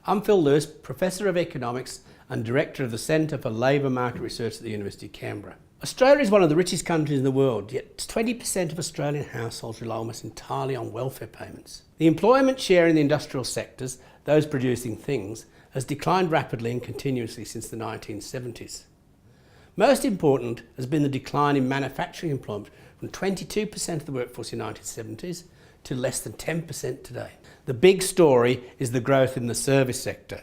I'm Phil Lewis, Professor of Economics and Director of the Centre for Labour Market Research at the University of Canberra. Australia is one of the richest countries in the world, yet 20% of Australian households rely almost entirely on welfare payments. The employment share in the industrial sectors, those producing things, has declined rapidly and continuously since the 1970s. Most important has been the decline in manufacturing employment from 22% of the workforce in the 1970s to less than 10% today. The big story is the growth in the service sector.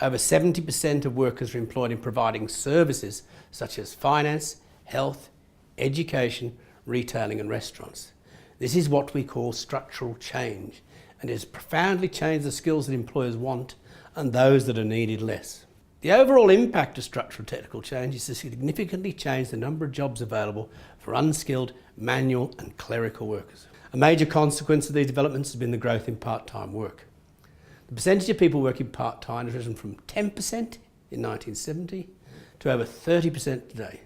Over 70% of workers are employed in providing services such as finance, health, education, retailing and restaurants. This is what we call structural change, and it has profoundly changed the skills that employers want and those that are needed less. The overall impact of structural technical change is to significantly change the number of jobs available for unskilled, manual and clerical workers. A major consequence of these developments has been the growth in part-time work. The percentage of people working part-time has risen from 10% in 1970 to over 30% today.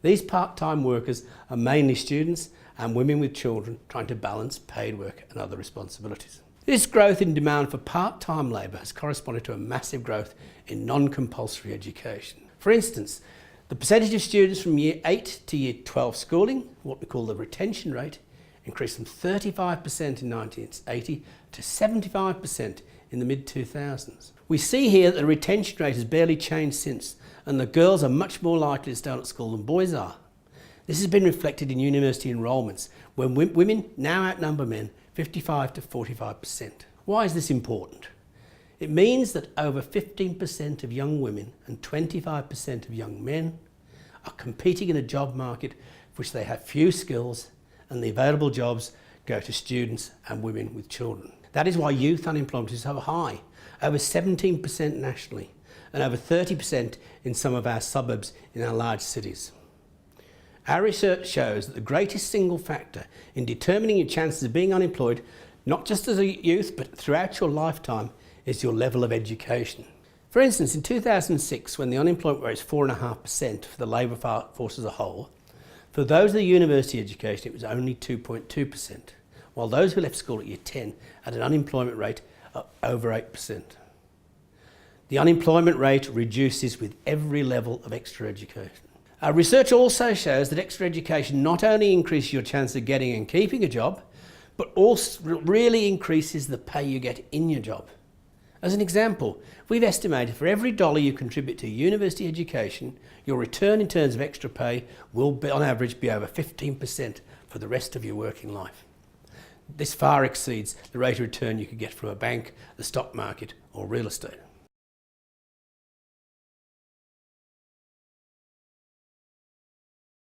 These part-time workers are mainly students and women with children trying to balance paid work and other responsibilities. This growth in demand for part-time labour has corresponded to a massive growth in non-compulsory education. For instance, the percentage of students from Year 8 to Year 12 schooling, what we call the retention rate, increased from 35% in 1980 to 75% in the mid-2000s. We see here that the retention rate has barely changed since, and that girls are much more likely to stay on at school than boys are. This has been reflected in university enrolments, where women now outnumber men 55 to 45%. Why is this important? It means that over 15% of young women and 25% of young men are competing in a job market for which they have few skills, and the available jobs go to students and women with children. That is why youth unemployment is so high, over 17% nationally, and over 30% in some of our suburbs in our large cities. Our research shows that the greatest single factor in determining your chances of being unemployed, not just as a youth but throughout your lifetime, is your level of education. For instance, in 2006, when the unemployment rate was 4.5% for the labour force as a whole, for those with a university education it was only 2.2%, while those who left school at Year 10 had an unemployment rate of over 8%. The unemployment rate reduces with every level of extra education. Our research also shows that extra education not only increases your chance of getting and keeping a job, but also really increases the pay you get in your job. As an example, we've estimated for every dollar you contribute to university education, your return in terms of extra pay will be, on average, be over 15% for the rest of your working life. This far exceeds the rate of return you could get from a bank, the stock market or real estate.